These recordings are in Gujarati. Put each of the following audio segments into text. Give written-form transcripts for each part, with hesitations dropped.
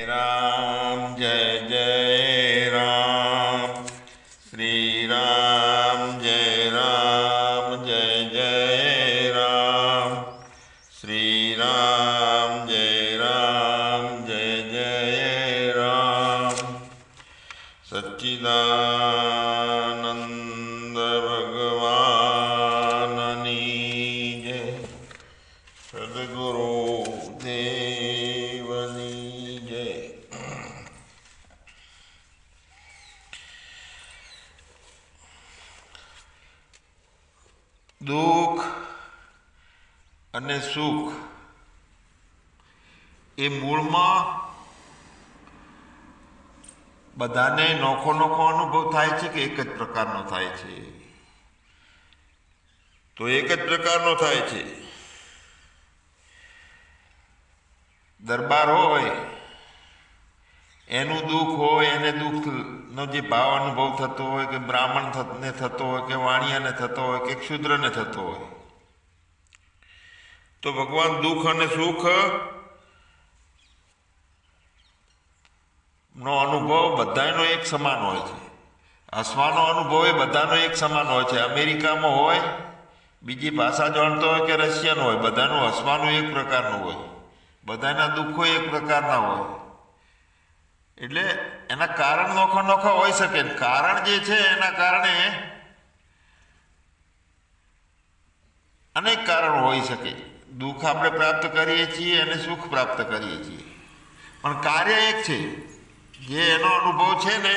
राम जय जय राम। श्री राम जय जय राम। श्री राम जय जय राम। सच्चिदानंद भगवाननी जय। सद्गुरु देवनी जय। દુઃખ અને સુખ એ મૂળમાં બધાને નોખો નોખો અનુભવ થાય છે કે એક જ પ્રકારનો થાય છે? તો એક જ પ્રકારનો થાય છે. દરબાર હોય એનું દુઃખ હોય, એને દુઃખનો જે ભાવ અનુભવ થતો હોય, કે બ્રાહ્મણને થતો હોય, કે વાણિયાને થતો હોય, કે ક્ષુદ્રને થતો હોય, તો ભગવાન દુઃખ અને સુખ નો અનુભવ બધાનો એક સમાન હોય છે. હસવાનો અનુભવ એ બધાનો એક સમાન હોય છે. અમેરિકામાં હોય, બીજી ભાષા જાણતો હોય કે રશિયન હોય, બધાનું હસવાનું એક પ્રકારનું હોય, બધાના દુઃખો એક પ્રકારના હોય. એટલે એના કારણ નોખા નોખા હોઈ શકે. કારણ જે છે એના કારણે અનેક કારણો હોઈ શકે. દુઃખ આપણે પ્રાપ્ત કરીએ છીએ અને સુખ પ્રાપ્ત કરીએ છીએ, પણ કાર્ય એક છે. જે એનો અનુભવ છે ને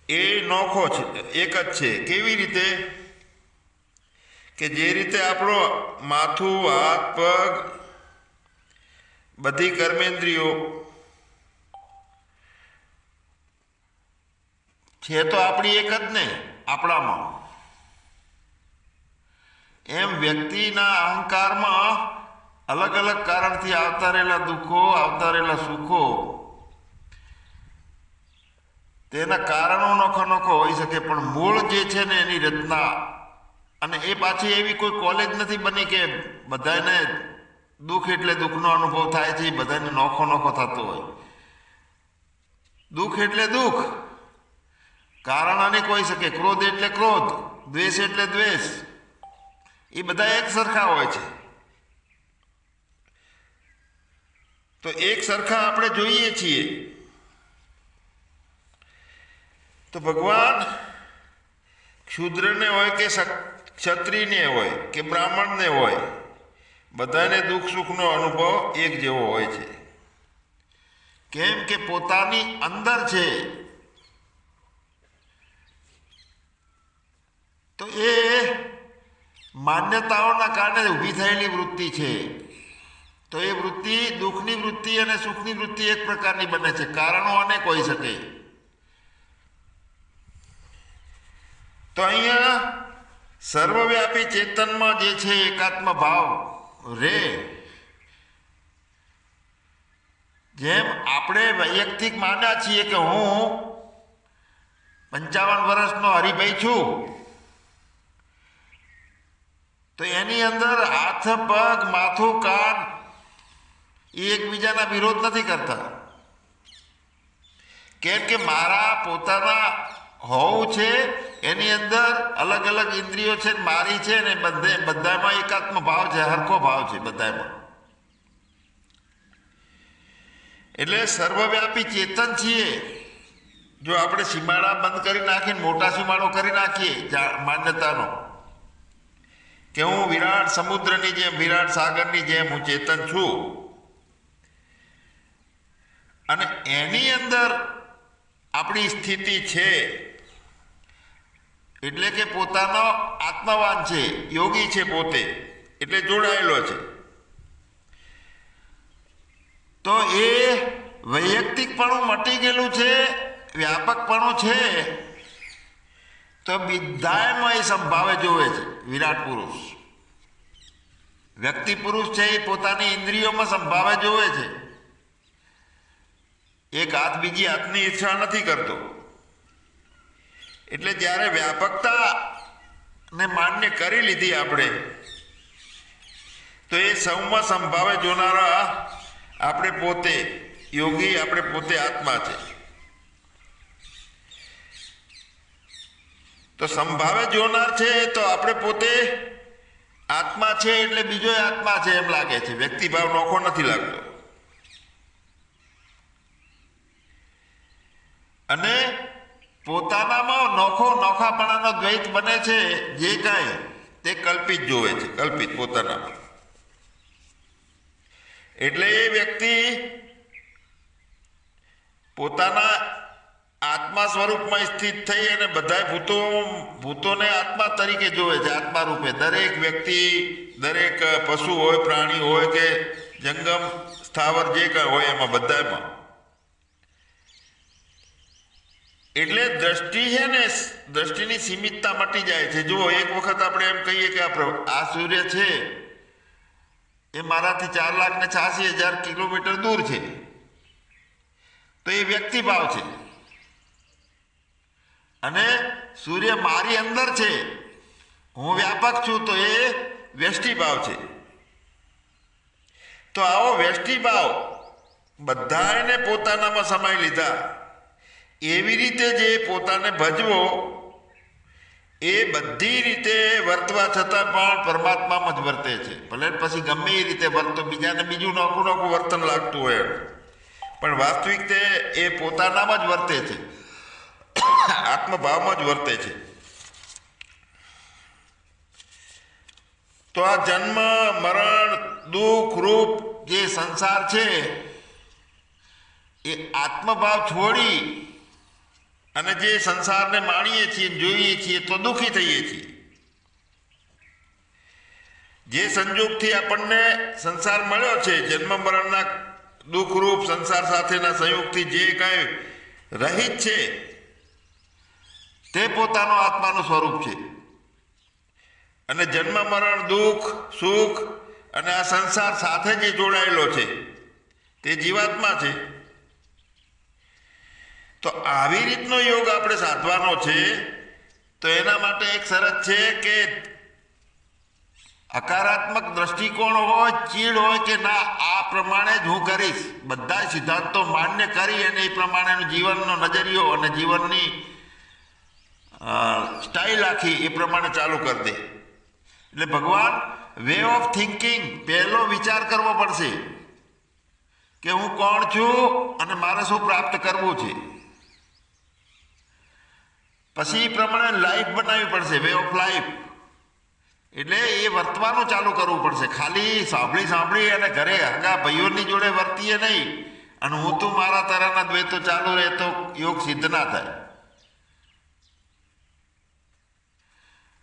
એ નોખો છે, એક જ છે. કેવી રીતે? કે જે રીતે આપણો માથું, હાથ, પગ, બધી કર્મેન્દ્રિયો છે તો આપણી એક જ ને આપણામાં, એમ વ્યક્તિના અહંકારમાં અલગ અલગ કારણથી આવતા રહેલા દુઃખો, આવતા રહેલા સુખો, તેના કારણો નોખા નોખા હોઈ શકે, પણ મૂળ જે છે ને એની રચના. અને એ પાછી એવી કોઈ કોલેજ નથી બની કે બધાને દુઃખ એટલે દુઃખનો અનુભવ થાય છે, બધાને નોખો નોખો થતો હોય. દુઃખ એટલે દુઃખ, કારણ અનેક હોઈ શકે. ક્રોધ એટલે ક્રોધ, દ્વેષ એટલે દ્વેષ, એ બધા એક સરખા હોય છે. તો એક સરખા આપણે જોઈએ છીએ. તો ભગવાન ક્ષુદ્રને હોય કે ક્ષત્રિયને હોય કે બ્રાહ્મણને હોય, બધાને દુઃખ સુખનો અનુભવ એક જેવો હોય છે. કેમ કે પોતાની અંદર છે. તો એ માન્યતાઓના કારણે ઊભી થયેલી વૃત્તિ છે. તો એ વૃત્તિ, દુઃખની વૃત્તિ અને સુખની વૃત્તિ એક પ્રકારની બને છે. કારણો અનેક હોઈ શકે. તો અહીંયા સર્વવ્યાપી ચેતનમાં જે છે એકાત્મ ભાવ રે. જેમ આપણે વૈયક્તિક માન્યા છીએ કે હું 55 વર્ષનો હરિભાઈ છું, તો એની અંદર હાથ, પગ, માથું, કાન એ એકબીજાના વિરોધ નથી કરતા. કેમ કે મારા પોતાના હોવું છે, એની અંદર અલગ અલગ ઇન્દ્રિયો છે, મારી છે, ને બધામાં એકાત્મ ભાવ છે, હરખો ભાવ છે બધામાં. એટલે સર્વવ્યાપી ચેતન છીએ. જો આપણે સીમાડા બંધ કરી નાખીને મોટા સીમાડો કરી નાખીએ માન્યતાનો, કે હું વિરાટ સમુદ્રની જેમ, વિરાટ સાગરની જેમ હું ચેતન છું, અને એની અંદર આપણી સ્થિતિ છે, એટલે કે પોતાનો આત્મવાન છે, યોગી છે પોતે, એટલે જોડાયેલો છે. તો એ વૈયક્તિકપણું મટી ગયેલું છે, વ્યાપકપણું છે. તો બધામાં એ સંભાવે જોવે છે. વિરાટ પુરુષ, વ્યક્તિ પુરુષ છે, એ પોતાની ઇન્દ્રિયોમાં સંભાવે જોવે છે. એક હાથ બીજી હાથની ઈચ્છા નથી કરતો. એટલે જ્યારે વ્યાપકતા ને માન્ય કરી લીધી આપણે, તો એ સૌમાં સંભાવે જોનારા આપણે પોતે યોગી આપણે પોતે આત્મા છે. તો સંભાવે જોનાર છે તો આપણે પોતે આત્મા છે એટલે બીજો આત્મા છે એમ લાગે છે. વ્યક્તિભાવ નોખો નથી લાગતો. અને પોતાનામાં નોખાપણાનો દ્વૈત બને છે. જે કાંઈ તે કલ્પિત જોવે છે, કલ્પિત પોતાનામાં. એટલે એ વ્યક્તિ પોતાના આત્મા સ્વરૂપમાં સ્થિત થઈ અને બધા ભૂતોને આત્મા તરીકે જોવે છે. આત્મા રૂપે દરેક વ્યક્તિ, દરેક પશુ હોય, પ્રાણી હોય કે જંગમ સ્થાવર જે કાંઈ હોય એમાં બધામાં. એટલે દ્રષ્ટિ છે ને, દ્રષ્ટિની સીમિતતા મટી જાય છે. જુઓ, એક વખત આપણે એમ કહીએ કે આ સૂર્ય છે એ મારાથી 4,86,000 કિલોમીટર દૂર છે, તો એ વ્યક્તિભાવ છે. અને સૂર્ય મારી અંદર છે, હું વ્યાપક છું, તો એ વ્યષ્ટિભાવ છે. તો આવો વ્યષ્ટિભાવ બધાને પોતાનામાં સમાઈ લીધા. એવી રીતે જે પોતાને ભજવો એ બધી રીતે વર્તવા છતાં પણ પરમાત્મામાં જ વર્તે છે. ભલે પછી ગમે એ રીતે વર્તો, બીજાને બીજું નોખું વર્તન લાગતું હોય, પણ વાસ્તવિક તે એ પોતાનામાં જ વર્તે છે, આત્મભાવમાં જ વર્તે છે. તો આ જન્મ મરણ દુઃખ રૂપ જે સંસાર છે એ આત્મભાવ છોડી અને જે સંસારને માણીએ છીએ, જોઈએ છીએ તો દુઃખી થઈએ છીએ. જે સંજોગથી આપણને સંસાર મળ્યો છે, જન્મ મરણના દુઃખરૂપ સંસાર સાથેના સંયોગથી જે કાંઈ રહિત છે તે પોતાનો આત્માનું સ્વરૂપ છે. અને જન્મ મરણ દુઃખ સુખ અને આ સંસાર સાથે જે જોડાયેલો છે તે જીવાત્મા છે. તો આવી રીતનો યોગ આપણે સાધવાનો છે. તો એના માટે એક શરત છે કે હકારાત્મક દ્રષ્ટિકોણ હોય, ચીડ હોય કે ના આ પ્રમાણે જ હું કરીશ, બધા સિદ્ધાંતો માન્ય કરી અને એ પ્રમાણેનું જીવનનો નજરિયો અને જીવનની સ્ટાઇલ આખી એ પ્રમાણે ચાલુ કરી દે. એટલે ભગવાન વે ઓફ થિંકિંગ, પહેલો વિચાર કરવો પડશે કે હું કોણ છું અને મારે શું પ્રાપ્ત કરવું છે. પછી એ પ્રમાણે લાઈફ બનાવવી પડશે, વે ઓફ લાઈફ. એટલે એ વર્તવાનું ચાલુ કરવું પડશે. ખાલી સાંભળી અને ઘરે હગા ભાઈઓની જોડે વર્તીએ નહીં અને હું તું મારા તારાના દ્વૈતો ચાલુ રહે તો યોગ સિદ્ધ ના થાય.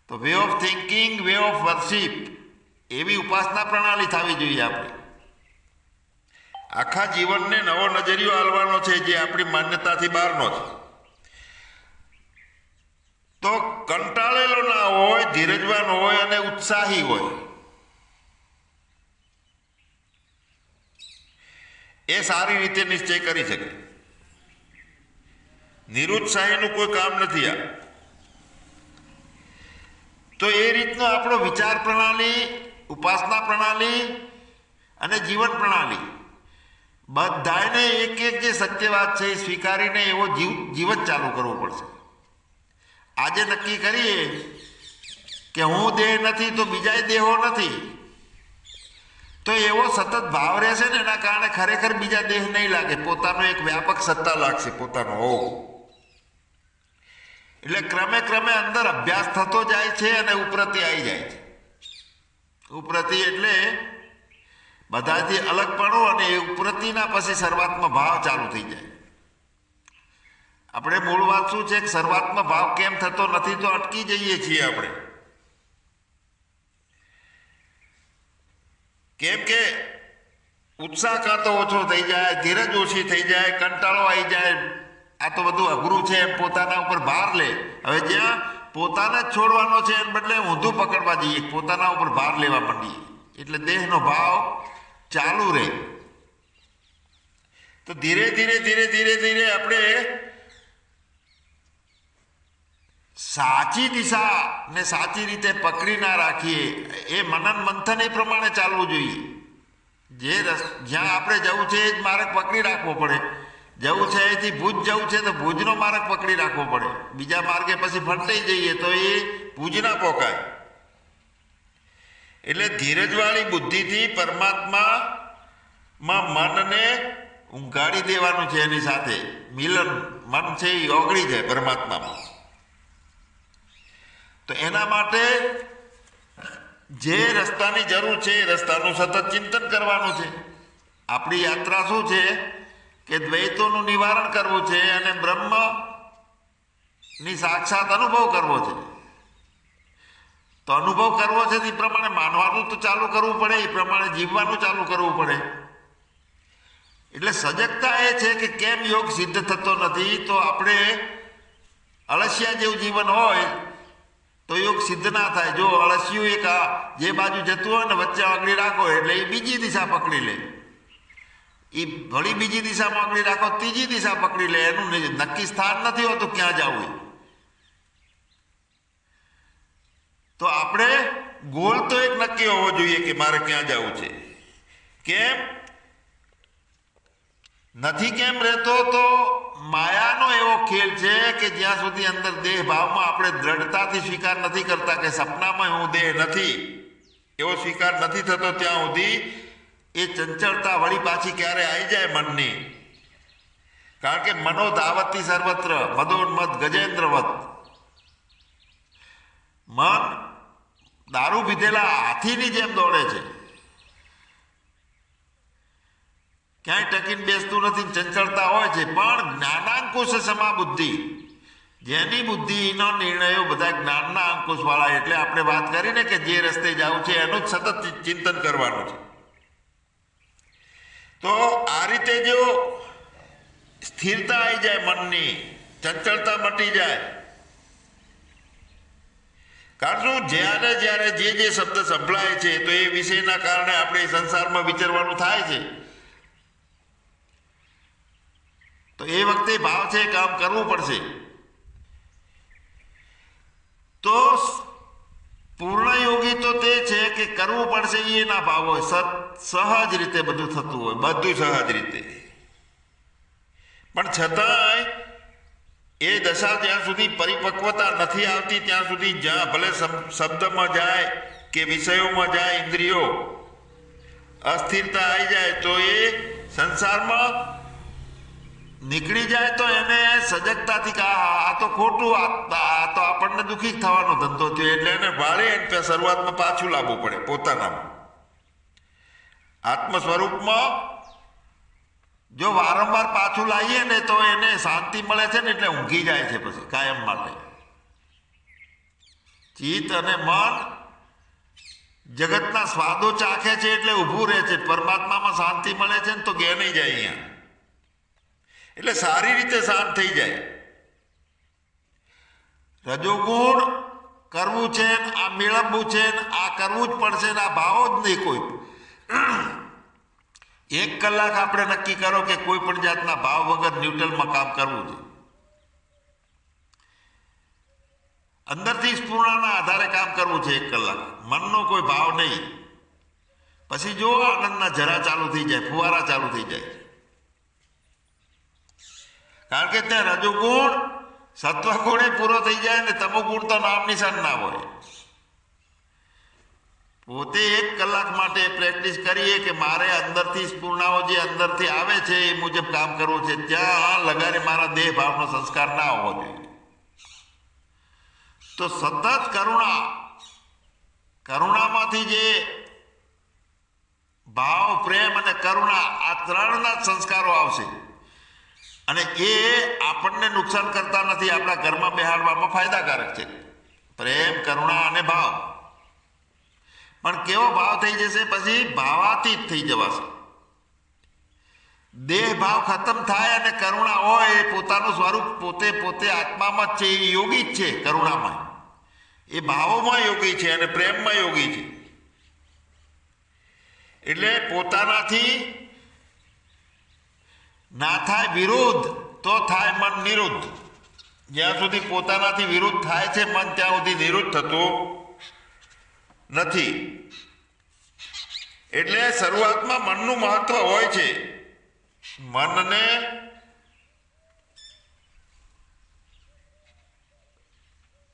તો way of thinking, way of worship, એવી ઉપાસના પ્રણાલી થવી જોઈએ આપણી. આખા જીવનને નવો નજરિયો આલવાનો છે જે આપણી માન્યતાથી બહારનો છે. તો કંટાળેલો ના હોય, ધીરજવાન હોય અને ઉત્સાહી હોય. એ સારી રીતે નિશ્ચય કરી શકે. નિરુત્સાહીનું કોઈ કામ નથી આ. તો એ રીતનો આપણો વિચાર પ્રણાલી, ઉપાસના પ્રણાલી અને જીવન પ્રણાલી બધાને એક એક જે સત્ય વાત છે એ સ્વીકારીને એવો જીવન ચાલુ કરવું પડશે. આજે નક્કી કરીએ કે હું દેહ નથી તો બીજા દેહો નથી, તો એવો સતત ભાવ રહેશે ને એના કારણે ખરેખર બીજા દેહ નહીં લાગે, પોતાનો એક વ્યાપક સત્તા લાગશે, પોતાનો હોવો. એટલે ક્રમે ક્રમે અંદર અભ્યાસ થતો જાય છે અને ઉપરતિ આવી જાય છે. ઉપરતિ એટલે બધાથી અલગપણું અને એ ઉપરતિના પછી સર્વાત્મ ભાવ ચાલુ થઈ જાય. આપણે મૂળ વાત શું છે કે સર્વાત્મ ભાવ કેમ થતો નથી તો અટકી જઈએ છીએ આપણે. કેમ કે ઉત્સાહ કાં તો ઓછો થઈ જાય, ધીરજ ઓછી થઈ જાય, કંટાળો આવી જાય, આ તો બધું અઘરું છે એમ પોતાના ઉપર ભાર લે. હવે જ્યાં પોતાને જ છોડવાનો છે એમ બદલે ઊંધું પકડવા જઈએ, પોતાના ઉપર ભાર લેવા માંડીએ એટલે દેહનો ભાવ ચાલુ રહે. તો ધીરે ધીરે આપણે સાચી દિશા ને સાચી રીતે પકડી ના રાખીએ. એ મનન મંથન એ પ્રમાણે ચાલવું જોઈએ. જ્યાં આપણે જવું છે એ જ માર્ગ પકડી રાખવો પડે. જવું છે અહીંથી ભુજ જવું છે તો ભુજનો માર્ગ પકડી રાખવો પડે. બીજા માર્ગે પછી ફંટાઈ જઈએ તો એ ભુજ ના પોકાય. એટલે ધીરજવાળી બુદ્ધિથી પરમાત્મામાં મનને ઊંઘાડી દેવાનું છે. એની સાથે મિલન મન છે એ ઓગળી જાય પરમાત્મામાં. તો એના માટે જે રસ્તાની જરૂર છે એ રસ્તાનું સતત ચિંતન કરવાનું છે. આપણી યાત્રા શું છે કે દ્વૈતોનું નિવારણ કરવું છે અને બ્રહ્મની સાક્ષાત અનુભવ કરવો છે. તો અનુભવ કરવો છે એ પ્રમાણે માનવાનું તો ચાલુ કરવું પડે, એ પ્રમાણે જીવવાનું ચાલુ કરવું પડે. એટલે સજગતા એ છે કે કેમ યોગ સિદ્ધ થતો નથી. તો આપણે અળસિયા જેવું જીવન હોય તો યોગ સિદ્ધ ના થાય. જો અળસિયું એક જે બાજુ જતું હોય ને વચ્ચે આંગળી રાખો એટલે એ બીજી દિશા પકડી લે. એ વળી બીજી દિશામાં આંગળી રાખો ત્રીજી દિશા પકડી લે. એનું નક્કી સ્થાન નથી હોતું ક્યાં જવું. તો આપણે ગોલ તો એક નક્કી હોવો જોઈએ કે મારે ક્યાં જવું છે. કેમ નથી કેમ રહેતો? તો માયાનો એવો ખેલ છે કે જ્યાં સુધી અંદર દેહ ભાવમાં આપણે દ્રઢતાથી સ્વીકાર નથી કરતા કે સપનામાં હું દેહ નથી, એવો સ્વીકાર નથી થતો ત્યાં સુધી એ ચંચળતા વળી પાછી ક્યારે આવી જાય મનની. કારણ કે મનો ધાવતી સર્વત્ર મદોન્મદ ગજેન્દ્રવત. મન દારૂ પીધેલા હાથીની જેમ દોડે છે, ક્યાંય ટકીને બેસતું નથી, ચંચળતા હોય છે. પણ જ્ઞાનાંકુશ સમા બુદ્ધિ, જેની બુદ્ધિનો નિર્ણયો બધા જ્ઞાનના અંકુશ વાળા. એટલે આપણે વાત કરીને કે જે રસ્તે જવું છે એનું જ સતત ચિંતન કરવાનું છે. તો આ રીતે જો સ્થિરતા આવી જાય મનની, ચંચળતા મટી જાય. કારણ શું? જ્યારે જે શબ્દ સંભળાય છે તો એ વિષયના કારણે આપણે સંસારમાં વિચરવાનું થાય છે. તો એ વખતે ભાવ છે કામ કરવું પડશે. તો પૂર્ણ યોગી તો તે છે કે કરવું પડશે એના ભાવ હોય. સહજ રીતે બધું થતું હોય, બધું સહજ રીતે. પણ છતાંય એ દશા જ્યાં સુધી પરિપક્વતા નથી આવતી ત્યાં સુધી જ્યાં ભલે શબ્દમાં જાય કે વિષયોમાં જાય, ઇન્દ્રિયો અસ્થિરતા આવી જાય તો એ સંસારમાં નીકળી જાય તો એને સજગતાથી કે આ તો ખોટું, આ તો આપણને દુઃખી થવાનો ધંધો થયો. એટલે એને વાળે શરૂઆતમાં પાછું લાવવું પડે પોતાનામાં. આત્મ સ્વરૂપમાં જો વારંવાર પાછું લાવીએ ને તો એને શાંતિ મળે છે ને એટલે ઊંઘી જાય છે પછી કાયમ માટે. ચિત્ત અને મન જગતના સ્વાદો ચાખે છે એટલે ઊભું રહે છે. પરમાત્મામાં શાંતિ મળે છે ને તો ગેનાઈ જાય અહીંયા. એટલે સારી રીતે શાંત થઈ જાય. રજોગુણ કરવું છે ને આ મેળવવું છે ને આ કરવું જ પડશે ને આ ભાવો જ નહીં કોઈ. 1 કલાક આપણે નક્કી કરો કે કોઈ પણ જાતના ભાવ વગર ન્યુટ્રલમાં કામ કરવું છે. અંદરથી સ્ફૂર્ણાના આધારે કામ કરવું છે 1 કલાક. મનનો કોઈ ભાવ નહીં. પછી જો આનંદના જરા ચાલુ થઈ જાય, ફુવારા ચાલુ થઈ જાય. કારણ કે ત્યાં રજોગુણ સત્વગુણ પૂરો થઈ જાય ને તમોગુણ તો નામ નિશાન ના હોય. પોતે 1 કલાક માટે પ્રેક્ટિસ કરીએ કે મારે અંદરથી સ્ફૂર્ણાઓ જે અંદરથી આવે છે એ મુજબ કામ કરવું છે. ત્યાં લગારે મારા દેહ ભાવનો સંસ્કાર ના હોવો જોઈએ. તો સતત કરુણામાંથી જે ભાવ, પ્રેમ અને કરુણા આ 3ના જ સંસ્કારો આવશે. અને એ આપણને નુકસાન કરતા નથી, આપણા ઘરમાં બેહાડવામાં ફાયદાકારક છે. પ્રેમ, કરુણા અને ભાવ. પણ કેવો ભાવ થઈ જશે? પછી ભાવાતીત થઈ જવાશે. દેહ ભાવ ખતમ થાય અને કરુણા હોય એ પોતાનું સ્વરૂપ પોતે આત્મામાં જ છે. એ યોગી જ છે. કરુણામાં એ ભાવોમાં યોગી છે અને પ્રેમમાં યોગી છે. એટલે પોતાનાથી ના થાય વિરોધ તો થાય મન નિરુદ્ધ. જ્યાં સુધી પોતાનાથી વિરુદ્ધ થાય છે મન ત્યાં સુધી નિરુદ્ધ થતું નથી. એટલે શરૂઆતમાં મનનું મહત્વ હોય છે. મનને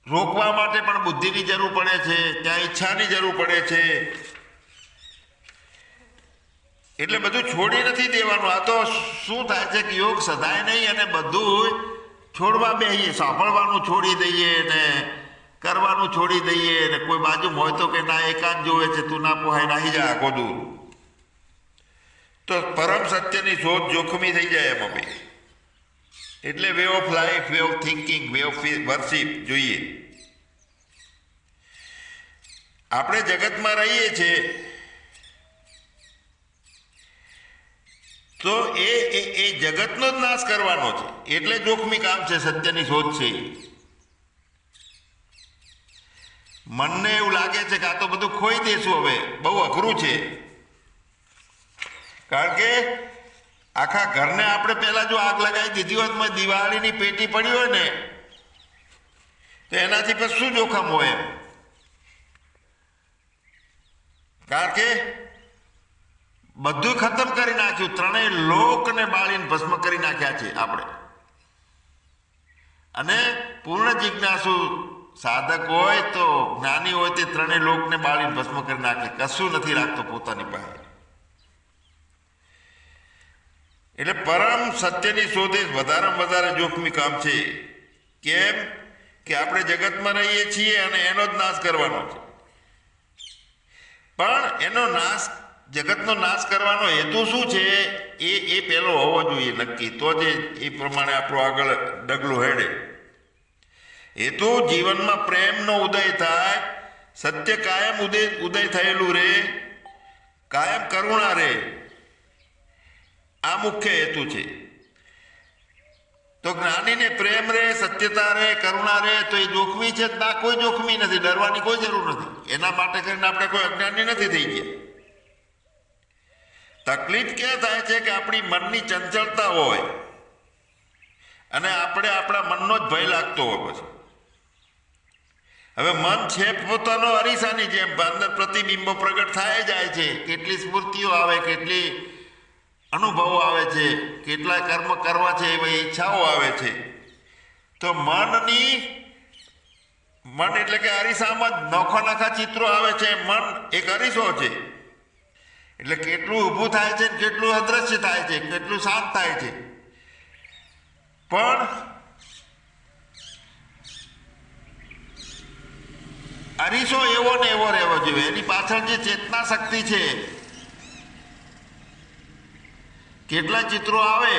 રોકવા માટે પણ બુદ્ધિની જરૂર પડે છે, ત્યાં ઈચ્છાની જરૂર પડે છે. એટલે બધું છોડી નથી દેવાનું. આ તો શું થાય છે કે યોગ સદાય નહીં અને બધું છોડવા બેસીએ, સાંભળવાનું છોડી દઈએ ને કરવાનું છોડી દઈએ ને કોઈ બાજુ હોય તો કે ના એકાંત જોવે છે, તું ના પોહાય નાહી જા આખો દૂર, તો પરમ સત્યની શોધ જોખમી થઈ જાય એમાં ભાઈ. એટલે way of life, way of thinking, way of worship જોઈએ. આપણે જગતમાં રહીએ છીએ તો એ જગતનો જ નાશ કરવાનો છે, એટલે જોખમી કામ છે. સત્યની શોધ છે. મનને એવું લાગે છે કે આ તો બધું ખોઈ દેશું, હવે બહુ અઘરું છે. કારણ કે આખા ઘરને આપણે પહેલા જો આગ લગાવી દીધી હોત, દિવાળીની પેટી પડી હોય ને, તો એનાથી પછી શું જોખમ હોય એમ. કારણ કે બધું ખતમ કરી નાખ્યું, ત્રણેય લોકને બાળીને ભસ્મ કરી નાખ્યા છે આપણે. અને પૂર્ણ જિજ્ઞાસુ સાધક હોય તો જ્ઞાની હોય તે ત્રણેય લોકને બાળીને ભસ્મ કરી નાખે, કશું નથી રાખતો પોતાની પાસે. એટલે પરમ સત્યની શોધે વધારેમાં વધારે જોખમી કામ છે. કેમ કે આપણે જગતમાં રહીએ છીએ અને એનો જ નાશ કરવાનો છે. પણ એનો નાશ, જગતનો નાશ કરવાનો હેતુ શું છે એ પહેલો હોવો જોઈએ નક્કી, તો જ એ પ્રમાણે આપણો આગળ ડગલું હેડે. હેતુ જીવનમાં પ્રેમનો ઉદય થાય, સત્ય કાયમ ઉદય થયેલું રહે, કાયમ કરુણા રહે, આ મુખ્ય હેતુ છે. તો જ્ઞાનીને પ્રેમ રહે, સત્યતા રહે, કરુણા રહે, તો એ જોખમી છે ના? કોઈ જોખમી નથી, ડરવાની કોઈ જરૂર નથી. એના માટે કરીને આપણે કોઈ અજ્ઞાની નથી થઈ ગયા. તકલીફ ક્યાં થાય છે કે આપણી મનની ચંચળતા હોય અને આપણે આપણા મનનો જ ભય લાગતો હોય. પછી હવે મન છે પોતાનો અરીસાની જેમ, અંદર પ્રતિબિંબો પ્રગટ થાય જાય છે. કેટલી સ્મૃતિઓ આવે, કેટલી અનુભવો આવે છે, કેટલા કર્મ કરવા છે એવી ઈચ્છાઓ આવે છે. તો મન એટલે કે અરીસામાં નોખા ચિત્રો આવે છે. મન એક અરીસો છે. એટલે કેટલું ઊભું થાય છે, કેટલું અદ્રશ્ય થાય છે, કેટલું શાંત થાય છે. પણ અરીસો એવો ને એવો રહેવો જોઈએ. એની પાછળ જે ચેતના શક્તિ છે, કેટલા ચિત્રો આવે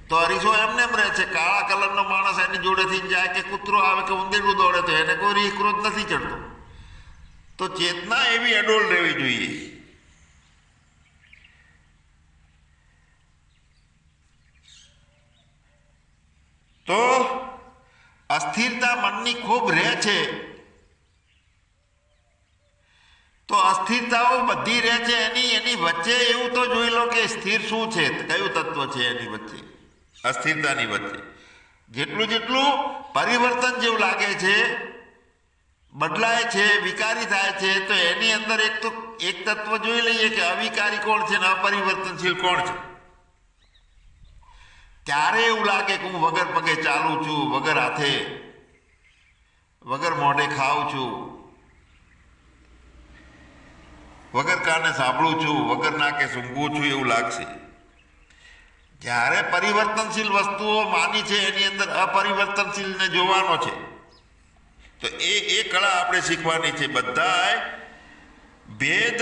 તો અરીસો એમને એમ રહે છે. કાળા કલરનો માણસ એની જોડેથી જાય કે કૂતરો આવે કે ઉંદરડું દોડે તો એને કોઈ ક્રોધ નથી ચડતો. તો ચેતના એવી અડોળ રહેવી જોઈએ. તો અસ્થિરતા મનની ખૂબ રહે છે. તો અસ્થિરતાઓ બધી રહે છે. એની વચ્ચે એવું તો જોઈ લો કે સ્થિર શું છે, કયું તત્વ છે એની વચ્ચે, અસ્થિરતાની વચ્ચે. જેટલું પરિવર્તન જેવું લાગે છે, બદલાય છે, વિકારી થાય છે, તો એની અંદર એક તત્વ જોઈ લઈએ કે અવિકારી કોણ છે ને અપરિવર્તનશીલ કોણ છે. ત્યારે એવું લાગે કે હું વગર પગે ચાલું છું, વગર હાથે, વગર મોઢે ખાઉં છું, વગર કાને સાંભળું છું, વગર નાકે સૂંઘું છું, એવું લાગશે. જ્યારે પરિવર્તનશીલ વસ્તુઓ માની છે એની અંદર અપરિવર્તનશીલને જોવાનો છે. તો એ કળા આપણે શીખવાની છે. બધાય ભેદ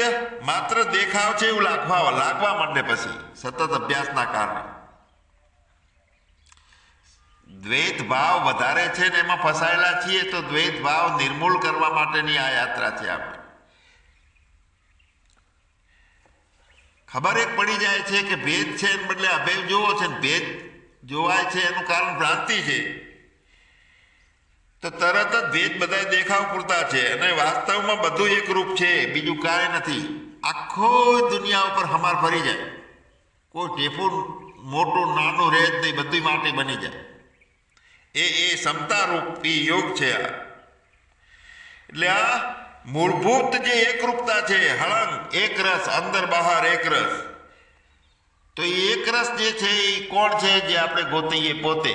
માત્ર દેખાવ છે એવું લાગવા માંડે પછી સતત અભ્યાસના કારણે. દ્વૈત ભાવ વધારે છે ને એમાં ફસાયેલા છીએ. તો દ્વૈત ભાવ નિર્મૂળ કરવા માટેની આ યાત્રા છે. આપણે ખબર એક પડી જાય છે કે ભેદ છે એને બદલે અભેદ જોવો છે ને ભેદ જોવાય છે એનું કારણ ભ્રાંતિ છે. તો તરત જ ભેદ બધા દેખાવ પૂરતા છે અને વાસ્તવમાં બધું એક રૂપ છે, બીજું કાંઈ નથી. આખો દુનિયા ઉપર હમાર ફરી જાય, કોઈ ટેફું મોટું નાનું રહે જ નહીં, બધું માટે બની જાય. એ ક્ષમતા રૂપી યોગ છે આ. એટલે આ મૂળભૂત જે એકરૂપતા છે, હળંગ એક રસ, અંદર બહાર એક રસ, તો એ એક રસ જે છે એ કોણ છે? જે આપણે ગોતીએ પોતે,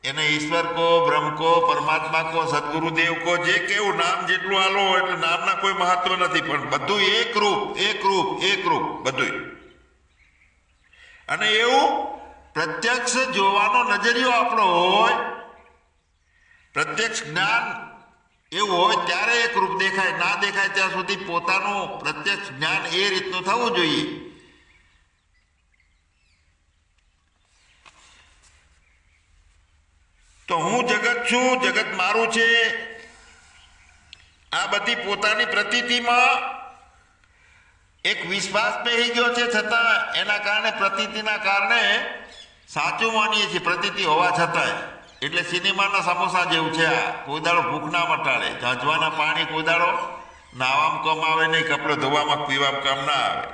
એને ઈશ્વર કો, બ્રહ્મ કો, પરમાત્મા કો, સદગુરુદેવ કો, જે કેવું નામ જેટલું આલો એટલે નામના કોઈ મહત્વ નથી, પણ બધું એકરૂપ એકરૂપ એકરૂપ બધું. અને એવું પ્રત્યક્ષ જોવાનો નજરિયો આપણો હોય, પ્રત્યક્ષ જ્ઞાન એવું હોય ત્યારે એક રૂપ દેખાય, ના દેખાય ત્યાં સુધી પોતાનું પ્રત્યક્ષ જ્ઞાન એ રીતનું થવું જોઈએ. તો હું જગત છું, જગત મારું છે, આ બધી પોતાની પ્રતીતિમાં એક વિશ્વાસ પહેરી ગયો છે, છતાં એના કારણે પ્રતીતિના કારણે સાચું માનીએ છીએ પ્રતીતિ હોવા છતાંય. એટલે સિનેમાના સમોસા જેવું છે આ. કોઈ દાડો ભૂખ ના મટાડે, ઝાંઝવાના પાણી કોઈ દાડો નાવામાં કામ આવે નહીં, કપડો ધોવામાં પીવામાં કામ ના આવે.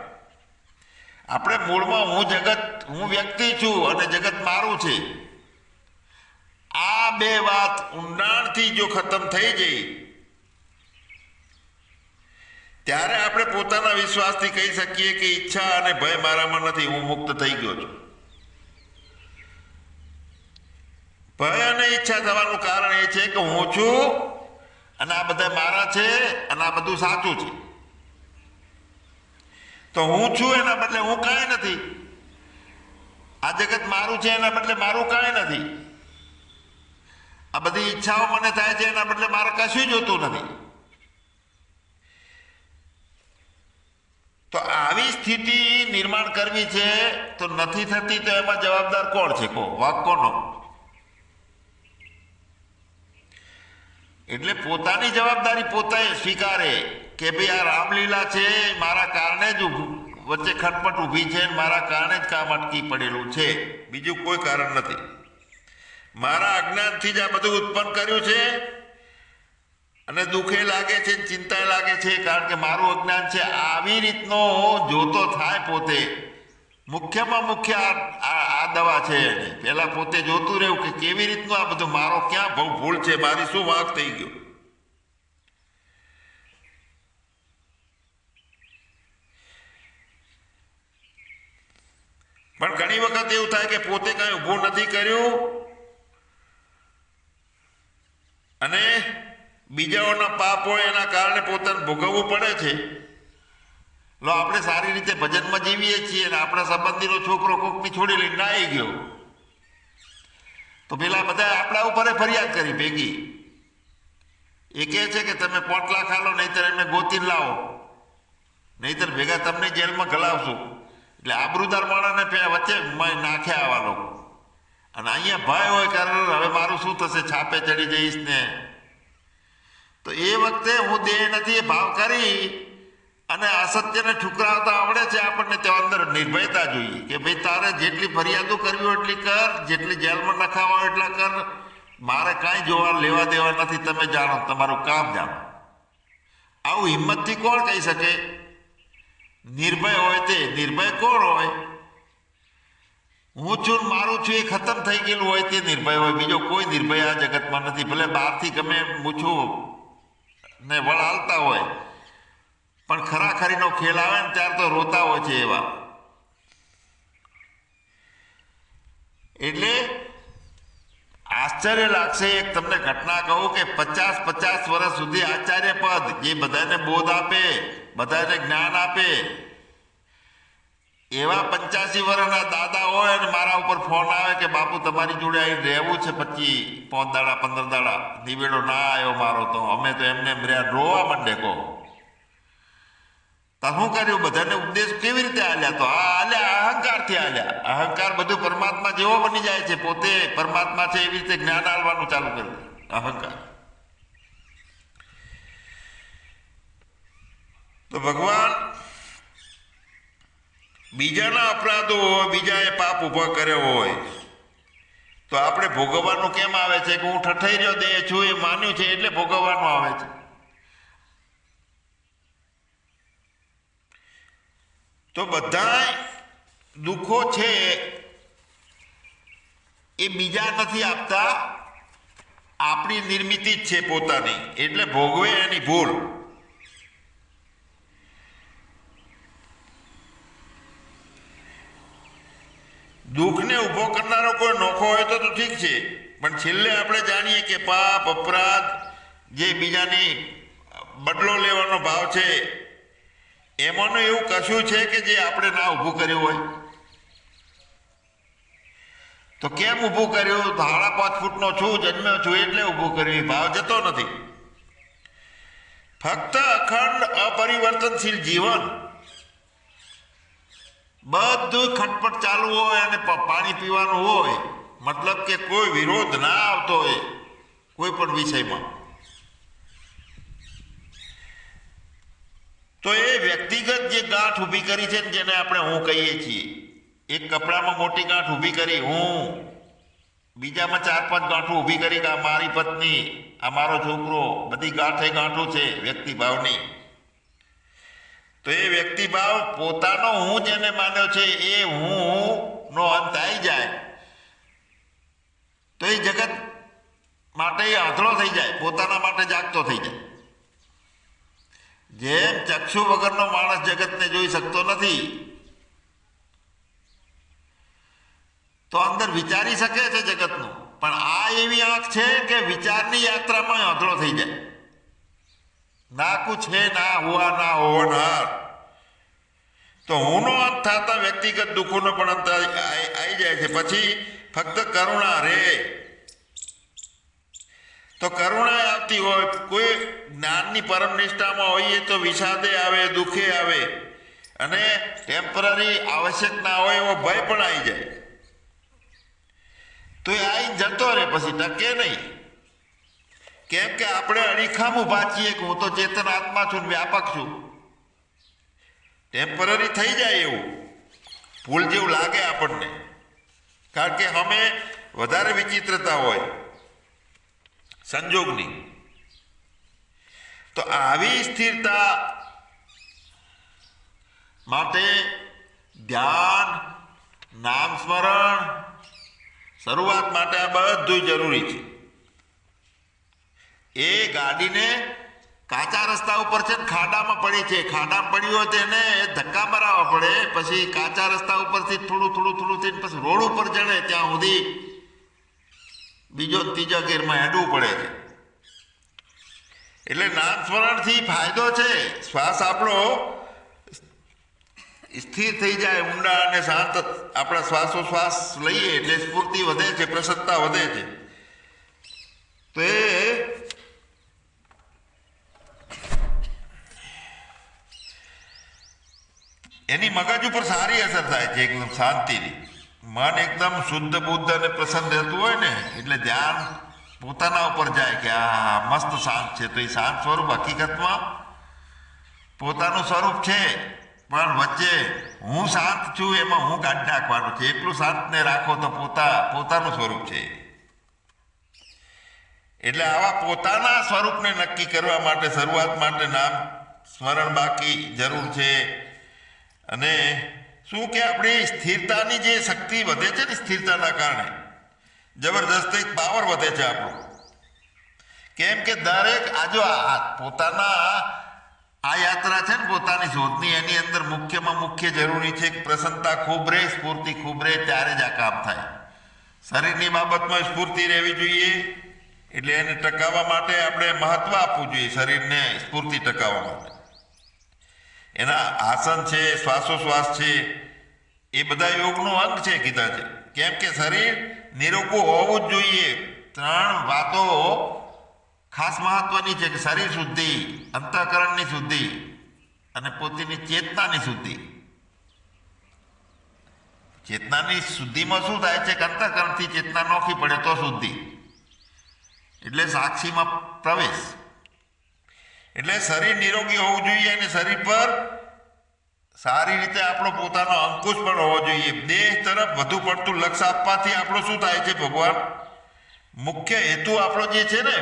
આપણે મૂળમાં હું જગત, હું વ્યક્તિ છું અને જગત મારું છે, આ બે વાત ઊંડાણથી જો ખતમ થઈ જઈ ત્યારે આપણે પોતાના વિશ્વાસથી કહી શકીએ કે ઈચ્છા અને ભય મારામાં નથી, હું મુક્ત થઈ ગયો છું. ભય અને ઈચ્છા થવાનું કારણ એ છે કે હું છું અને આ બધા મારા છે અને આ બધું સાચું છે. તો હું છું એના બદલે હું કાંઈ નથી, આ જગત મારું છે એના બદલે મારું કાંઈ નથી, આ બધી ઈચ્છાઓ મને થાય છે એના બદલે મારે કશું જોતું નથી. તો આવી સ્થિતિ નિર્માણ કરવી છે તો નથી થતી, તો એમાં જવાબદાર કોણ છે? વાક કોનો? એટલે પોતાની જવાબદારી પોતે સ્વીકારે કે ભાઈ આ રામલીલા છે, મારા કારણે જ વચ્ચે ખટપટ ઊભી છે, મારા કારણે જ કામ અટકી પડેલું છે, બીજું કોઈ કારણ નથી. મારા અજ્ઞાનથી જ આ બધું ઉત્પન્ન કર્યું છે અને દુઃખે લાગે છે, ચિંતાએ લાગે છે, કારણ કે મારું અજ્ઞાન છે. આવી રીતનો જોતો થાય પોતે, મુખ્યમાં મુખ્ય આ દવા છે. પહેલા પોતે જોતું રહેવું કે કેવી રીતનું આ બધું, મારો ક્યાં ભૂલ છે, મારી શું વાંક થઈ ગયો. પણ ઘણી વખત એવું થાય કે પોતે કઈ ઊભું નથી કર્યું અને બીજાઓના પાપ હોય એના કારણે પોતાને ભોગવવું પડે છે. લો આપણે સારી રીતે ભજનમાં જીવીએ છીએ અને આપણા સંબંધીનો છોકરો કોકની છોડી લઈને નાઈ ગયો, તો પેલા બધા આપણા ઉપર ફરિયાદ કરી ભેગી. એ કહે છે કે તમે 5 લાખ આલો, નહીતર એમને ગોતીને લાવો, નહીતર ભેગા તમને જેલમાં ગલાવશું. એટલે આબરૂદાર માણસને વચ્ચે નાખ્યા આવા લોકો. અને અહીંયા ભય હોય કારણ હવે મારું શું થશે, છાપે ચડી જઈશ ને. તો એ વખતે હું દેહ નથી એ ભાવ કરી અને અસત્યને ઠુકરાવતા આવડે છે આપણને. ત્યાં અંદર નિર્ભયતા જોઈએ કે ભાઈ તારે જેટલી ફરિયાદો કરવી હોય એટલી કર, જેટલી જેલમાં નખાવા હોય એટલા કર, મારે કાંઈ જોવા લેવા દેવા નથી, તમે જાણો, તમારું કામ જાણો. આવું હિંમતથી કોણ કહી શકે? નિર્ભય હોય તે. નિર્ભય કોણ હોય? હું છું મારું છું એ ખતમ થઈ ગયેલું હોય તે નિર્ભય હોય. બીજો કોઈ નિર્ભય આ જગતમાં નથી. ભલે બહારથી ગમે મૂછું ને વળ હાલતા હોય, પણ ખરાખરીનો ખેલ આવે ને ત્યારે તો રોતા હોય છે એવા. એટલે આશ્ચર્ય લાગશે એક તમને ઘટના કહું કે 50 વર્ષ સુધી આચાર્ય પદ જે બધાને બોધ આપે, બધાને જ્ઞાન આપે, એવા 85 વર્ષના દાદા હોય અને મારા ઉપર ફોન આવે કે બાપુ તમારી જોડે અહીં રહેવું છે 5 દાડા 15 દાડા, નિવેડો ના આવ્યો મારો, તો અમે તો એમને રોવા માંડે. કહો તો શું કર્યું? બધાને ઉપદેશ કેવી રીતે આલ્યા? તો આલ્યા અહંકારથી આલ્યા. અહંકાર બધું પરમાત્મા જેવો બની જાય છે, પોતે પરમાત્મા છે એવી રીતે જ્ઞાન આલવાનું ચાલુ કર્યું. અહંકાર. તો ભગવાન બીજાના અપરાધો હોય, બીજાએ પાપ ઉભો કર્યો હોય, તો આપણે ભોગવવાનું કેમ આવે છે કે હું ઠઠાઈ રહ્યો દેહ છું એ માન્યું છે એટલે ભોગવવાનું આવે છે. તો બધા દુઃખો છે એ બીજા નથી આપતા, આપણી નિર્મિતિ જ છે પોતાની, એટલે ભોગવે એની ભૂલ. દુઃખને ઊભો કરનારો કોઈ નોખો હોય તો ઠીક છે, પણ છેલ્લે આપણે જાણીએ કે પાપ અપરાધ જે બીજાની બદલો લેવાનો ભાવ છે એમાંનું એવું કશું છે કે જે આપણે ના ઊભું કર્યું હોય? તો કેમ ઊભું કર્યું? 5.5 ફૂટનો છું, જન્મ્યો છું એટલે ઊભું કર્યું. ભાવ જતો નથી. ફક્ત અખંડ અપરિવર્તનશીલ જીવન, બધું ખટપટ ચાલુ હોય અને પાણી પીવાનું હોય, મતલબ કે કોઈ વિરોધ ના આવતો હોય કોઈ પણ વિષયમાં, તો એ વ્યક્તિગત જે ગાંઠ ઊભી કરી છે ને જેને આપણે હું કહીએ છીએ, એક કપડામાં મોટી ગાંઠ ઊભી કરી હું, બીજામાં 4-5 ગાંઠો ઊભી કરી કે આ મારી પત્ની, આ મારો છોકરો, બધી ગાંઠે ગાંઠો છે વ્યક્તિભાવની. તો એ વ્યક્તિભાવ પોતાનો હું જેને માન્યો છે એ હું નો અંત આવી જાય તો એ જગત માટે એ આંધળો થઈ જાય, પોતાના માટે જાગતો થઈ જાય. જેમ ચક્ષુ વગરનો માણસ જગતને જોઈ શકતો નથી, તો અંદર વિચારી શકે છે જગતનું, પણ આ એવી આંખ છે કે વિચારની યાત્રામાં આંધળો થઈ જાય. ના કુછ હે ના હુઆ ના હોનહાર. તો હુંનો અંત થતા વ્યક્તિગત દુઃખોનો પણ અંત આવી જાય છે. પછી ફક્ત કરુણા રે. તો કરુણા આવતી હોય, કોઈ જ્ઞાનની પરમ નિષ્ઠામાં હોઈએ તો વિષાદે આવે, દુઃખે આવે, અને ટેમ્પરરી આવશ્યક ના હોય એવો ભય પણ આવી જાય. તો એ આવી જતો રહે, પછી ટકે નહીં. કેમ કે આપણે અડીખામ ઉભા છીએ કે હું તો ચેતન આત્મા છું, વ્યાપક છું. ટેમ્પરરી થઈ જાય એવું, ભૂલ જેવું લાગે આપણને, કારણ કે અમે વધારે વિચિત્રતા હોય સંજોગની. તો આવી સ્થિરતા માટે ધ્યાન, નામ સ્મરણ, શરૂઆત માટે આ બધું જરૂરી છે. એ ગાડીને કાચા રસ્તા ઉપર છે ને ખાડામાં પડી છે, ખાડામાં પડી હોય તો એને ધક્કા મરાવવા પડે, પછી કાચા રસ્તા ઉપરથી થોડું થઈને પછી રોડ ઉપર ચડે, ત્યાં સુધી બીજો 3જા ગેરમાં હેડવું પડે છે. એટલે નામ સ્મરણથી ફાયદો છે, શ્વાસ આપણો સ્થિર થઈ જાય, ઊંડા અને શાંત આપણા શ્વાસોશ્વાસ લઈએ એટલે સ્ફૂર્તિ વધે છે, પ્રસન્નતા વધે છે. તો એની મગજ ઉપર સારી અસર થાય છે, એકદમ શાંતિની. મન એકદમ શુદ્ધ બુદ્ધ અને પ્રસન્ન રહેતું હોય ને એટલે ધ્યાન પોતાના ઉપર જાય કે આ મસ્ત શાંત છે. તો એ શાંત સ્વરૂપ હકીકતમાં પોતાનું સ્વરૂપ છે, પણ વચ્ચે હું શાંત છું એમાં હું કાઢી નાખવાનું છે. એટલું શાંતને રાખો તો પોતાનું સ્વરૂપ છે. એટલે આવા પોતાના સ્વરૂપને નક્કી કરવા માટે શરૂઆત માટે નામ સ્મરણ બાકી જરૂર છે. અને શું કે આપણી સ્થિરતાની જે શક્તિ વધે છે ને, સ્થિરતાના કારણે જબરદસ્ત એક પાવર વધે છે આપણો. કેમ કે દરેક પોતાના આ યાત્રા છે ને પોતાની શોધની, એની અંદર મુખ્યમાં મુખ્ય જરૂરી છે કે પ્રસન્નતા ખૂબ રહે, સ્ફૂર્તિ ખૂબ રહે, ત્યારે જ આ કામ થાય. શરીરની બાબતમાં સ્ફૂર્તિ રહેવી જોઈએ, એટલે એને ટકાવવા માટે આપણે મહત્વ આપવું જોઈએ. શરીરને સ્ફૂર્તિ ટકાવવા માટે એના આસન છે, શ્વાસોશ્વાસ છે, એ બધા યોગનું અંગ છે કીધા છે. કેમ કે શરીર નિરોગું હોવું જ જોઈએ. 3 વાતો ખાસ મહત્વની છે કે શરીર શુદ્ધિ, અંતઃકરણની શુદ્ધિ અને પોતાની ચેતનાની શુદ્ધિ. ચેતનાની શુદ્ધિમાં શું થાય છે કે અંતઃકરણથી ચેતના નોખી પડે તો શુદ્ધિ, એટલે સાક્ષીમાં પ્રવેશ. એટલે શરીર નિરોગી હોવું જોઈએ અને શરીર પર સારી રીતે આપણો પોતાનો અંકુશ પણ હોવો જોઈએ. દેહ તરફ વધુ પડતું લક્ષ આપવાથી આપણો શું થાય છે? ભગવાન મુખ્ય હેતુ આપણો જે છે ને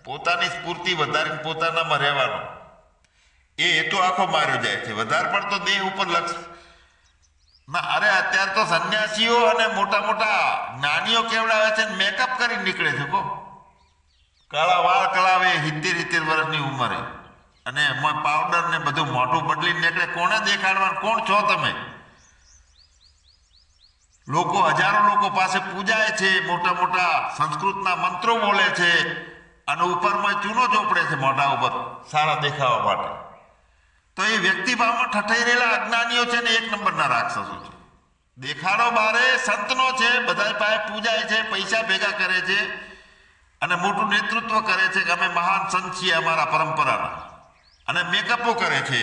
પોતાની સ્ફૂર્તિ વધારીને પોતાનામાં રહેવાનો, એ હેતુ આખો માર્યો જાય છે. વધારે પડતો દેહ ઉપર લક્ષ ના. અરે અત્યારે તો સંન્યાસીઓ અને મોટા જ્ઞાનીઓ કેવડાવે છે, મેકઅપ કરીને નીકળે છે. કાળા વાળ કળાવે 70 વર્ષની ઉંમરે, અને એમાં પાવડર ને બધું મોઢું બદલીને નીકળે. કોને દેખાડવાનું? કોણ છો તમે? લોકો હજારો લોકો પાસે પૂજાય છે, મોટા મોટા સંસ્કૃતના મંત્રો બોલે છે અને ઉપરમાં ચૂનો ચોપડે છે મોઢા ઉપર સારા દેખાવા માટે. તો એ વ્યક્તિભાવમાં ઠઠાઈ રહેલા અજ્ઞાનીઓ છે ને એક નંબરના રાક્ષસો છે. દેખાડો બારે સંતનો છે, બધા પાસે પૂજાય છે, પૈસા ભેગા કરે છે અને મોટું નેતૃત્વ કરે છે કે અમે મહાન સંત છીએ અમારા પરંપરાના, અને મેકઅપો કરે છે.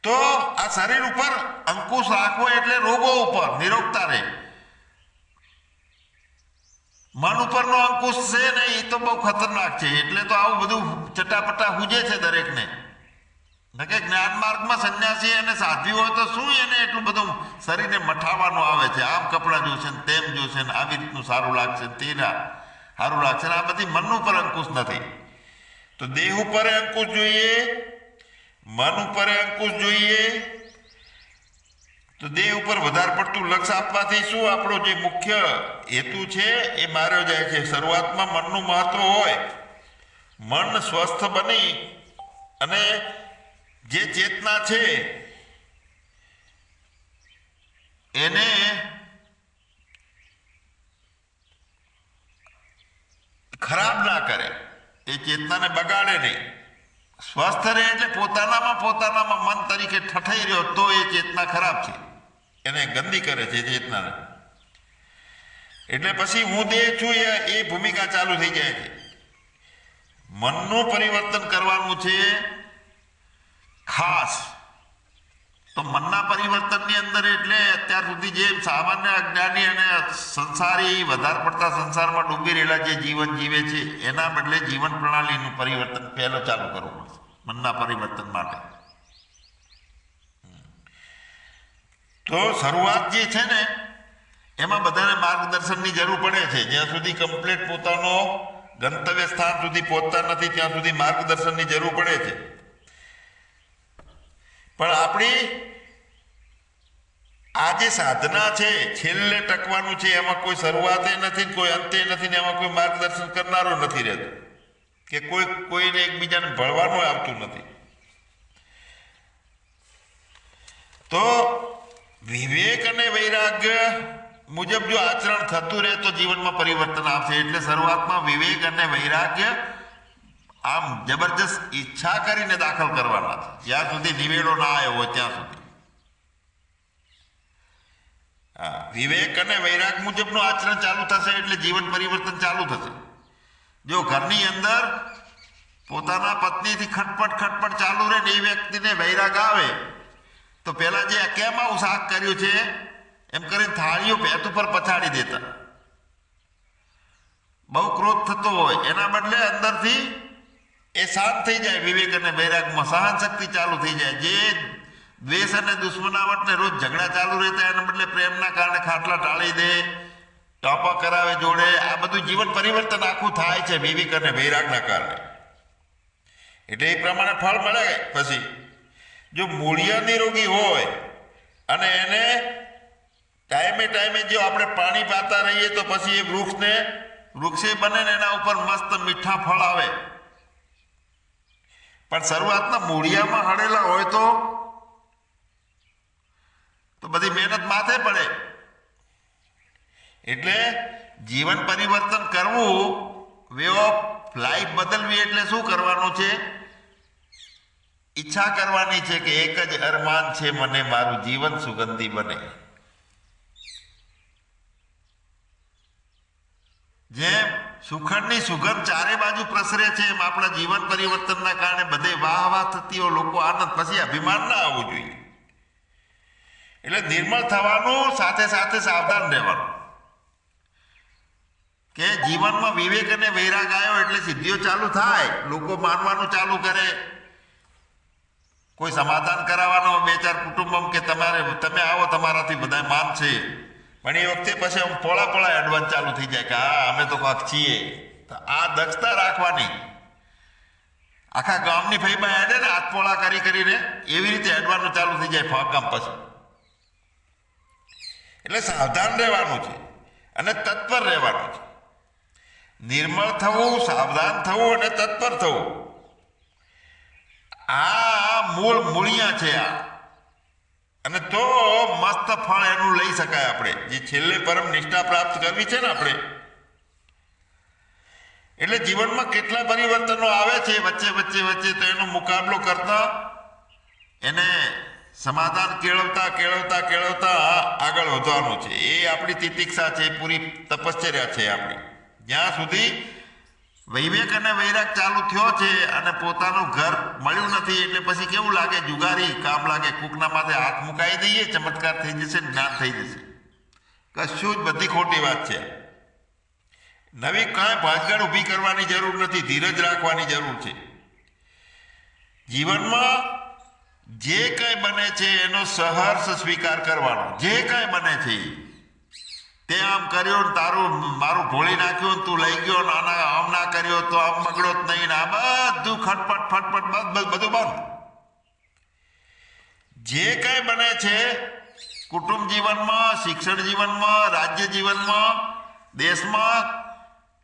તો આ શરીર ઉપર અંકુશ રાખવો એટલે રોગો ઉપર નિરોગતા રહે. મન ઉપરનો અંકુશ છે ને એ તો બહુ ખતરનાક છે. એટલે તો આવું બધું ચટાપટા હુજે છે દરેકને. કે જ્ઞાન માર્ગમાં સંન્યાસી અને સાધ્વી હોય તો શું એને એટલું બધું શરીરને મઠાવવાનું આવે છે, આમ કપડાં જોશે ને તેમ જોશે ને આવી રીતનું સારું લાગશે તે સારું લાગશે ને આ બધી મન ઉપર અંકુશ નથી. તો દેહ ઉપર અંકુશ જોઈએ, મન ઉપર અંકુશ જોઈએ. તો દેહ ઉપર વધારે પડતું લક્ષ આપવાથી શું આપણો જે મુખ્ય હેતુ છે એ માર્યો જાય છે. શરૂઆતમાં મનનું મહત્વ હોય, મન સ્વસ્થ બની અને જે ચેતના છે એને ખરાબ ના કરે, એ ચેતનાને બગાડે નહીં. સ્વસ્થ રહે એટલે પોતાનામાં મન તરીકે ઠઠાઈ રહ્યો તો એ ચેતના ખરાબ છે, એને ગંદી કરે છે ચેતનાને. એટલે પછી હું દેહ છું એ ભૂમિકા ચાલુ થઈ જાય છે. મનનું પરિવર્તન કરવાનું છે ખાસ. તો મનના પરિવર્તનની અંદર એટલે અત્યાર સુધી જે સામાન્ય અજ્ઞાની અને સંસારી વધારે પડતા સંસારમાં ડૂબી રહેલા જે જીવન જીવે છે એના બદલે જીવન પ્રણાલીનું પરિવર્તન પહેલો ચાલુ કરવું પડશે મનના પરિવર્તન માટે. તો શરૂઆત જે છે ને એમાં બધાને માર્ગદર્શનની જરૂર પડે છે. જ્યાં સુધી કમ્પ્લીટ પોતાનો ગંતવ્ય સ્થાન સુધી પહોંચતા નથી ત્યાં સુધી માર્ગદર્શનની જરૂર પડે છે. પણ આપણી આ જે સાધના છે છેલ્લે ટકવાનું છે, એમાં કોઈ શરૂઆતે નથી, કોઈ અંતે નથી ને એમાં કોઈ માર્ગદર્શન કરનારો નથી રહેતો કે કોઈને એકબીજાને ભળવાનું આવતું નથી. તો વિવેક અને વૈરાગ્ય મુજબ જો આચરણ થતું રહે તો જીવનમાં પરિવર્તન આવશે. એટલે શરૂઆતમાં વિવેક અને વૈરાગ્ય આમ જબરજસ્ત ઈચ્છા કરીને દાખલ કરવાના છે, જ્યાં સુધી નિવેડો ના આવ્યો હોય ત્યાં સુધી. વિવેક અને વૈરાગ મુજબનું આચરણ ચાલુ થશે એટલે જીવન પરિવર્તન ચાલુ થશે. જો ઘરની અંદર પોતાના પત્નીથી ખટપટ ચાલુ રહે ને એ વ્યક્તિને વૈરાગ આવે તો પેલા જે કેમ આવું શાક કર્યું છે એમ કરીને થાળીઓ પેટ ઉપર પછાડી દેતા, બહુ ક્રોધ થતો હોય, એના બદલે અંદરથી એ શાંત થઈ જાય. વિવેક અને વૈરાગમાં સહન શક્તિ ચાલુ થઈ જાય. જે દ્વેષ અને દુશ્મનાવટ ને રોજ ઝઘડા ચાલુ રહેતા એના બદલે પ્રેમના કારણે ખાટલા ટાળી દે, ટોપા કરાવે જોડે. આ બધું જીવન પરિવર્તન આખું થાય છે વિવેક અને વૈરાગના કારણે. એટલે એ પ્રમાણે ફળ મળે. પછી જો મૂળિયા નિરોગી હોય અને એને ટાઈમે જો આપણે પાણી પાતા રહીએ તો પછી એ વૃક્ષે બને ને એના ઉપર મસ્ત મીઠા ફળ આવે. પણ શરૂઆતના મૂળિયામાં હળેલા હોય તો બધી મહેનત માથે પડે. એટલે જીવન પરિવર્તન કરવું, વે ઓફ લાઈફ બદલવી એટલે શું કરવાનું છે? ઈચ્છા કરવાની છે કે એક જ અરમાન છે મને મારું જીવન સુગંધી બને. જેમ સુખડની સુગંધ ચારે બાજુ પ્રસરે છે એમ આપણા જીવન પરિવર્તનના કારણે બધે વાહ થતી હોય, લોકો આનંદ. પછી અભિમાન ના આવવું જોઈએ. એટલે નિર્મળ થવાનું, સાથે સાથે સાવધાન રહેવાનું કે જીવનમાં વિવેક અને વૈરાગ આવ્યો એટલે સિદ્ધિઓ ચાલુ થાય, લોકો માનવાનું ચાલુ કરે. કોઈ સમાધાન કરાવવાનો બે ચાર કુટુંબમ કે તમે આવો તમારાથી બધા માનશે. પણ એ વખતે પછી આમ પોળા એડવાન્સ ચાલુ થઈ જાય કે હા અમે તો કાંક છીએ. તો આ દક્ષતા રાખવાની. આખા ગામની ફઈમાં હેડે ને હાથ પોળા કરીને એવી રીતે હેડવાનું ચાલુ થઈ જાય ફાકામ પછી. એટલે સાવધાન રહેવાનું છે અને તત્પર રહેવાનું છે. નિર્મળ થવું, સાવધાન થવું અને તત્પર થવું, આ મૂળિયા છે. અને તો મસ્ત ફળ એનું લઈ શકાય. આપણે જે છેલ્લે પરમ નિષ્ઠા પ્રાપ્ત કરવી છે ને આપણે, એટલે જીવનમાં કેટલા પરિવર્તનો આવે છે વચ્ચે વચ્ચે વચ્ચે, તો એનો મુકાબલો કરતા એને સમાધાન કેળવતા કેળવતા કેળવતા આગળ વધવાનું છે. એ આપણી તિતિક્ષા છે, પૂરી તપશ્ચર્યા છે આપણી. જ્યાં સુધી વિવેક અને વૈરાગ ચાલુ થયો છે અને પોતાનું ઘર મળ્યું નથી, એટલે પછી કેવું લાગે? જુગારી કામ લાગે. કૂકના માથે હાથ મુકાઈ દઈએ, ચમત્કાર થઈ જશે, જ્ઞાન થઈ જશે. કશું જ બધી ખોટી વાત છે. નવી કાંઈ ભાગદોડ ઊભી કરવાની જરૂર નથી, ધીરજ રાખવાની જરૂર છે. જીવનમાં જે કંઈ બને છે એનો સહર્ષ સ્વીકાર કરવાનો. જે કંઈ બને છે તે આમ કર્યો ને તારું મારું ઢોળી નાખ્યું ને તું લઈ ગયો ને આમ ના કર્યો તો આમ બગડો જ નહીં ને આ બધું ખટપટ ફટપટ બધું બંધ. જે કંઈ બને છે કુટુંબ જીવનમાં, શિક્ષણ જીવનમાં, રાજ્ય જીવનમાં, દેશમાં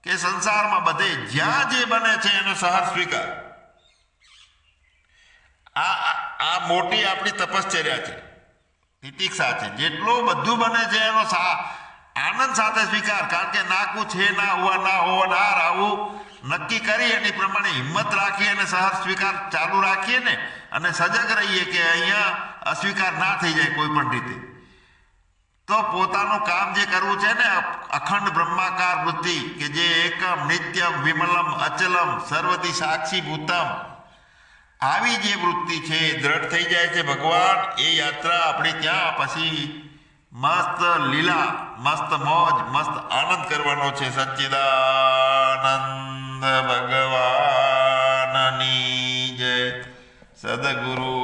કે સંસારમાં, બધે જ્યાં જે બને છે એનો સહર્ષ સ્વીકાર. આ મોટી આપણી તપશ્ચર્યા છે, તિતિક્ષા છે. જેટલું બધું બને છે એનો આનંદ સાથે સ્વીકાર. કારણ કે ના કુછ હે, ના હુઆ, ના હોવા, ના આવું નક્કી કરી એની પ્રમાણે હિંમત રાખીએ અને સહર્ષ સ્વીકાર ચાલુ રાખીએ ને, અને સજગ રહીએ કે અહીંયા અસ્વીકાર ના થઈ જાય કોઈ પણ રીતે, તો પોતાનું કામ જે કરવું છે ને, અખંડ બ્રહ્માકાર વૃત્તિ કે જે એકમ નિત્યમ વિમલમ અચલમ સર્વદી સાક્ષી ભૂતમ, આવી જે વૃત્તિ છે દ્રઢ થઈ જાય છે ભગવાન. એ યાત્રા આપણી ત્યાં પછી મસ્ત લીલા, મસ્ત મોજ, મસ્ત આનંદ કરવાનો છે. સચ્ચિદાનંદ ભગવાનની જય. સદગુરુ